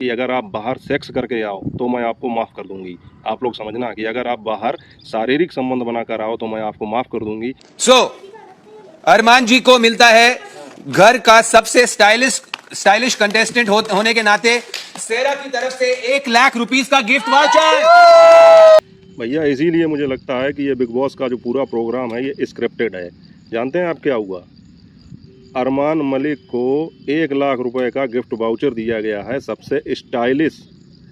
कि अगर आप बाहर सेक्स करके आओ तो मैं आपको माफ़ कर दूंगी। आप लोग समझना कि अगर आप बाहर शारीरिक संबंध बनाकर आओ तो मैं आपको माफ़ कर दूंगी। अरमान जी को मिलता है घर का सबसे स्टाइलिश कंटेस्टेंट होने के नाते सेरा की तरफ से 1 लाख रुपीस का गिफ्ट वाउचर। भैया इसीलिए मुझे लगता है कि ये बिग बॉस का जो पूरा प्रोग्राम है ये स्क्रिप्टेड है। जानते हैं आप क्या हुआ? अरमान मलिक को 1 लाख रुपए का गिफ्ट वाउचर दिया गया है सबसे स्टाइलिश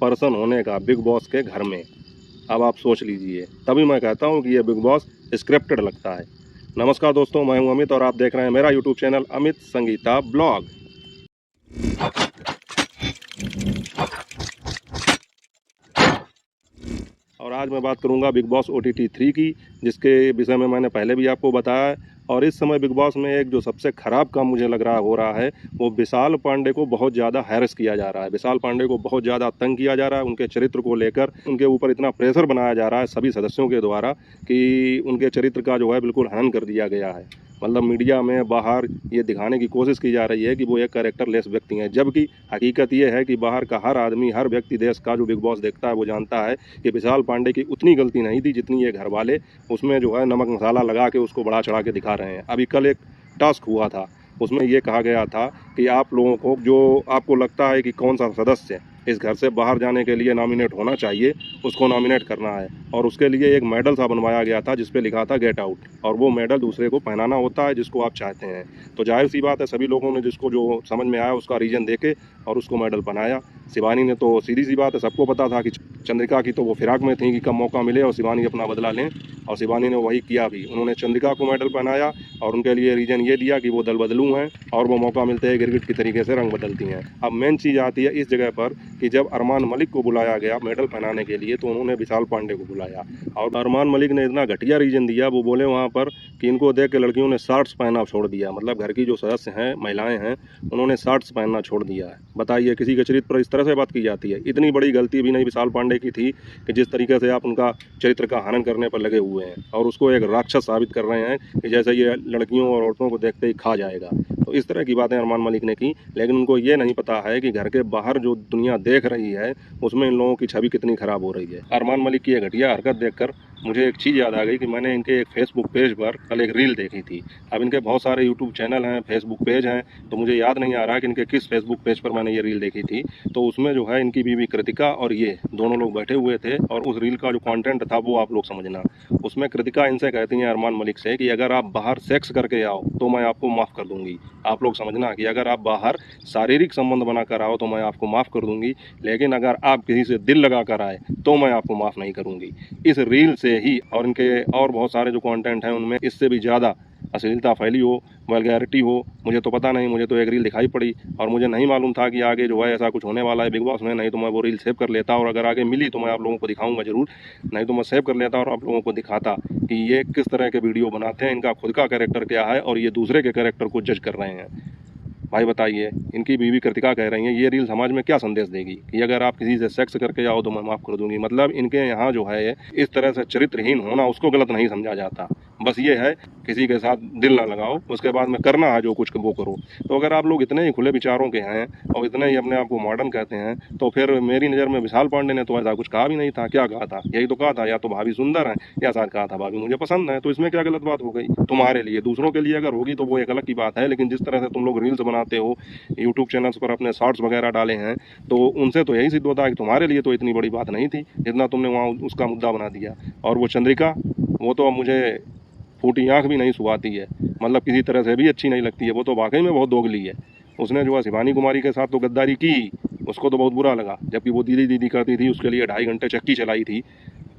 पर्सन होने का बिग बॉस के घर में। अब आप सोच लीजिए, तभी मैं कहता हूँ कि ये बिग बॉस स्क्रिप्टेड लगता है। नमस्कार दोस्तों, मैं हूं अमित और आप देख रहे हैं मेरा YouTube channel Amit Sangeeta blog. और आज मैं बात करूंगा बिग बॉस OTT 3 की, जिसके विषय में मैंने पहले भी आपको बताया है। और इस समय बिग बॉस में एक जो सबसे ख़राब काम मुझे लग रहा हो रहा है वो विशाल पांडे को बहुत ज़्यादा हैरेस किया जा रहा है। विशाल पांडे को बहुत ज़्यादा तंग किया जा रहा है। उनके चरित्र को लेकर उनके ऊपर इतना प्रेशर बनाया जा रहा है सभी सदस्यों के द्वारा कि उनके चरित्र का जो है बिल्कुल हनन कर दिया गया है। मतलब मीडिया में बाहर ये दिखाने की कोशिश की जा रही है कि वो एक कैरेक्टरलेस व्यक्ति हैं, जबकि हकीकत ये है कि बाहर का हर आदमी, हर व्यक्ति देश का जो बिग बॉस देखता है वो जानता है कि विशाल पांडे की उतनी गलती नहीं थी जितनी ये घर वाले उसमें जो है नमक मसाला लगा के उसको बढ़ा चढ़ा के दिखा रहे हैं। अभी कल एक टास्क हुआ था, उसमें ये कहा गया था कि आप लोगों को जो आपको लगता है कि कौन सा सदस्य इस घर से बाहर जाने के लिए नॉमिनेट होना चाहिए उसको नॉमिनेट करना है। और उसके लिए एक मेडल सा बनवाया गया था जिस पे लिखा था गेट आउट, और वो मेडल दूसरे को पहनाना होता है जिसको आप चाहते हैं। तो जाहिर सी बात है सभी लोगों ने जिसको जो समझ में आया उसका रीजन देके और उसको मेडल पहनाया। शिवानी ने तो सीधी सी बात है, सबको पता था कि चंद्रिका की तो वो फिराक में थी कि कब मौका मिले और शिवानी अपना बदला लें, और शिवानी ने वही किया भी। उन्होंने चंद्रिका को मेडल पहनाया और उनके लिए रीजन ये दिया कि वो दल बदलू हैं और वो मौका मिलते ही गिरगिट की तरीके से रंग बदलती हैं। अब मेन चीज़ आती है इस जगह पर कि जब अरमान मलिक को बुलाया गया मेडल पहनाने के लिए तो उन्होंने विशाल पांडे को बुलाया, और अरमान मलिक ने इतना घटिया रीजन दिया। वो बोले वहाँ पर कि इनको देख के लड़कियों ने शर्ट्स पहनना छोड़ दिया। मतलब घर की जो सदस्य हैं, महिलाएं हैं, उन्होंने शर्ट्स पहनना छोड़ दिया है। बताइए, किसी के चरित्र पर इस तरह से बात की जाती है? इतनी बड़ी गलती भी नहीं विशाल पांडे की थी कि जिस तरीके से आप उनका चरित्र का हनन करने पर लगे हुए हैं और उसको एक राक्षस साबित कर रहे हैं कि जैसे ये लड़कियों और औरतों को देखते ही खा जाएगा। तो इस तरह की बातें अरमान मलिक ने की, लेकिन उनको ये नहीं पता है कि घर के बाहर जो दुनिया देख रही है उसमें इन लोगों की छवि कितनी खराब हो रही है। अरमान मलिक की ये घटिया हरकत देखकर मुझे एक चीज़ याद आ गई कि मैंने इनके एक फेसबुक पेज पर कल एक रील देखी थी। अब इनके बहुत सारे यूट्यूब चैनल हैं, फेसबुक पेज हैं, तो मुझे याद नहीं आ रहा कि इनके किस फेसबुक पेज पर मैंने ये रील देखी थी। तो उसमें जो है इनकी बीवी कृतिका और ये दोनों लोग बैठे हुए थे, और उस रील का जो कंटेंट था वो आप लोग समझना। उसमें कृतिका इनसे कहती हैं अरमान मलिक से कि अगर आप बाहर सेक्स करके आओ तो मैं आपको माफ़ कर दूंगी। आप लोग समझना कि अगर आप बाहर शारीरिक संबंध बनाकर आओ तो मैं आपको माफ़ कर दूंगी, लेकिन अगर आप किसी से दिल लगा कर आए तो मैं आपको माफ़ नहीं करूंगी। इस रील से ही और इनके और बहुत सारे जो कंटेंट हैं उनमें इससे भी ज़्यादा अश्लीलता फैली हो, वल्गैरिटी हो, मुझे तो पता नहीं। मुझे तो एक रील दिखाई पड़ी और मुझे नहीं मालूम था कि आगे जो है ऐसा कुछ होने वाला है बिग बॉस में। नहीं तो मैं वो रील सेव कर लेता, और अगर आगे मिली तो मैं आप लोगों को दिखाऊंगा ज़रूर। नहीं तो मैं सेव कर लेता और आप लोगों को दिखाता कि ये किस तरह के वीडियो बनाते हैं, इनका खुद का कैरेक्टर क्या है और ये दूसरे के कैरेक्टर को जज कर रहे हैं। भाई बताइए, इनकी बीवी कृतिका कह रही हैं ये रील समाज में क्या संदेश देगी कि अगर आप किसी से सेक्स करके आओ तो मैं माफ़ कर दूंगी। मतलब इनके यहाँ जो है इस तरह से चरित्रहीन होना उसको गलत नहीं समझा जाता। बस ये है किसी के साथ दिल ना लगाओ, उसके बाद में करना है जो कुछ वो करो। तो अगर आप लोग इतने ही खुले विचारों के हैं और इतने ही अपने आप को मॉडर्न कहते हैं तो फिर मेरी नज़र में विशाल पांडे ने तो ऐसा कुछ कहा भी नहीं था। क्या कहा था? यही तो कहा था या तो भाभी सुंदर है या शायद कहा था भाभी मुझे पसंद है। तो इसमें क्या गलत बात हो गई? तुम्हारे लिए, दूसरों के लिए अगर होगी तो वो एक अलग की बात है, लेकिन जिस तरह से तुम लोग रील्स बनाते हो, यूट्यूब चैनल्स पर अपने शॉर्ट्स वगैरह डाले हैं, तो उनसे तो यही सिद्ध होता है कि तुम्हारे लिए तो इतनी बड़ी बात नहीं थी जितना तुमने वहाँ उसका मुद्दा बना दिया। और वो चंद्रिका, वो तो अब मुझे फूटी आँख भी नहीं सुहाती है। मतलब किसी तरह से भी अच्छी नहीं लगती है। वो तो वाकई में बहुत दोगली है। उसने जो है शिवानी कुमारी के साथ तो गद्दारी की, उसको तो बहुत बुरा लगा। जबकि वो दीदी दीदी करती थी, उसके लिए 2.5 घंटे चक्की चलाई थी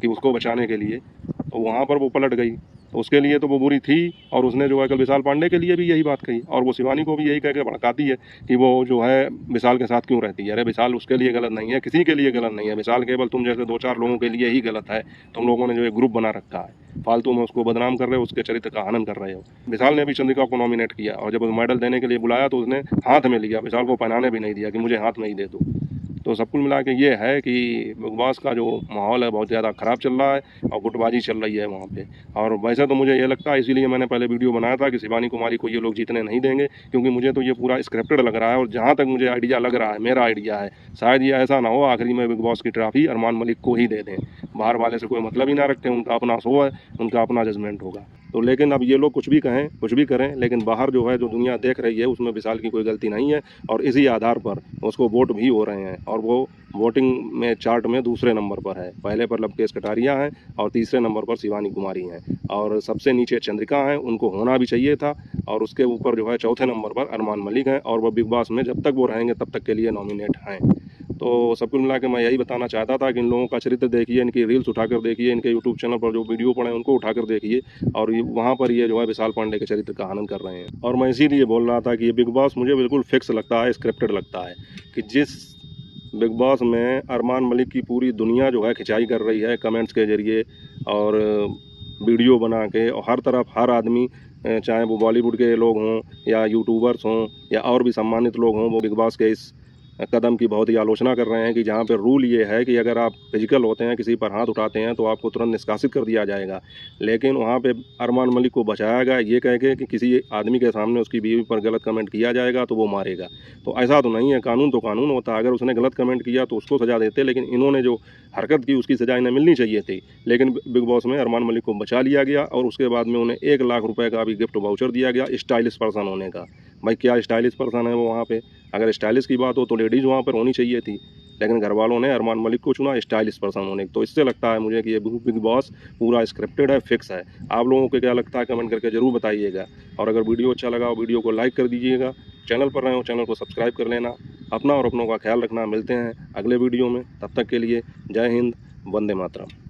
कि उसको बचाने के लिए, तो वहाँ पर वो पलट गई। तो उसके लिए तो वो बुरी थी। और उसने जो है कल विशाल पांडे के लिए भी यही बात कही, और वो शिवानी को भी यही कह के भड़काती है कि वो जो है विशाल के साथ क्यों रहती है। अरे विशाल उसके लिए गलत नहीं है, किसी के लिए गलत नहीं है। विशाल केवल तुम जैसे 2-4 लोगों के लिए ही गलत है। तुम लोगों ने जो एक ग्रुप बना रखा है, फालतू में उसको बदनाम कर रहे हो, उसके चरित्र का हनन कर रहे हो। विशाल ने भी चंद्रिका को नॉमिनेट किया, और जब मेडल देने के लिए बुलाया तो उसने हाथ में लिया, विशाल को पहनाने भी नहीं दिया कि मुझे हाथ में ही दे दो। तो सब कुल मिला के ये है कि बिग बॉस का जो माहौल है बहुत ज़्यादा ख़राब चल रहा है और गुटबाजी चल रही है वहाँ पे। और वैसे तो मुझे ये लगता है, इसीलिए मैंने पहले वीडियो बनाया था कि शिवानी कुमारी को ये लोग जीतने नहीं देंगे, क्योंकि मुझे तो ये पूरा स्क्रिप्टेड लग रहा है। और जहाँ तक मुझे आइडिया लग रहा है, मेरा आइडिया है, शायद ये ऐसा ना हो आखिरी में बिग बॉस की ट्रॉफी अरमान मलिक को ही दे दें। बाहर वाले से कोई मतलब ही ना रखते, उनका अपना शो है, उनका अपना जजमेंट होगा। तो लेकिन अब ये लोग कुछ भी कहें, कुछ भी करें, लेकिन बाहर जो है जो दुनिया देख रही है उसमें विशाल की कोई गलती नहीं है। और इसी आधार पर उसको वोट भी हो रहे हैं और वो वोटिंग में चार्ट में दूसरे नंबर पर है। पहले पर लवकेश कटारिया हैं और तीसरे नंबर पर शिवानी कुमारी हैं और सबसे नीचे चंद्रिका हैं, उनको होना भी चाहिए था। और उसके ऊपर जो है चौथे नंबर पर अरमान मलिक हैं और वह बिग बॉस में जब तक वो रहेंगे तब तक के लिए नॉमिनेट हैं। तो सब कुल मिला के मैं यही बताना चाहता था कि इन लोगों का चरित्र देखिए, इनकी रील्स उठाकर देखिए, इनके यूट्यूब चैनल पर जो वीडियो पड़े हैं उनको उठाकर देखिए और वहाँ पर ये जो है विशाल पांडे के चरित्र का हनन कर रहे हैं। और मैं इसीलिए बोल रहा था कि ये बिग बॉस मुझे बिल्कुल फिक्स लगता है, स्क्रिप्टेड लगता है कि जिस बिग बॉस में अरमान मलिक की पूरी दुनिया जो है खिंचाई कर रही है कमेंट्स के ज़रिए और वीडियो बना के, और हर तरफ हर आदमी, चाहे वो बॉलीवुड के लोग हों या यूट्यूबर्स हों या और भी सम्मानित लोग हों, वो बिग बॉस के इस कदम की बहुत ही आलोचना कर रहे हैं कि जहाँ पे रूल ये है कि अगर आप फिजिकल होते हैं, किसी पर हाथ उठाते हैं तो आपको तुरंत निष्कासित कर दिया जाएगा। लेकिन वहाँ पे अरमान मलिक को बचाया गया ये कह के कि किसी आदमी के सामने उसकी बीवी पर गलत कमेंट किया जाएगा तो वो मारेगा। तो ऐसा तो नहीं है, कानून तो कानून होता है। अगर उसने गलत कमेंट किया तो उसको सज़ा देते, लेकिन इन्होंने जो हरकत की उसकी सज़ा इन्हें मिलनी चाहिए थी। लेकिन बिग बॉस में अरमान मलिक को बचा लिया गया और उसके बाद में उन्हें 1 लाख रुपए का भी गिफ्ट वाउचर दिया गया स्टाइलिश पर्सन होने का। भाई क्या स्टाइलिश पर्सन है वो वहाँ पे? अगर स्टाइलिश की बात हो तो लेडीज़ वहाँ पर होनी चाहिए थी, लेकिन घर वालों ने अरमान मलिक को चुना स्टाइलिश पर्सन होने। तो इससे लगता है मुझे कि ये बिग बॉस पूरा स्क्रिप्टेड है, फिक्स है। आप लोगों को क्या लगता है कमेंट करके ज़रूर बताइएगा। और अगर वीडियो अच्छा लगा हो वीडियो को लाइक कर दीजिएगा, चैनल पर रहे हो चैनल को सब्सक्राइब कर लेना। अपना और अपनों का ख्याल रखना। मिलते हैं अगले वीडियो में, तब तक के लिए जय हिंद, वंदे मातरम।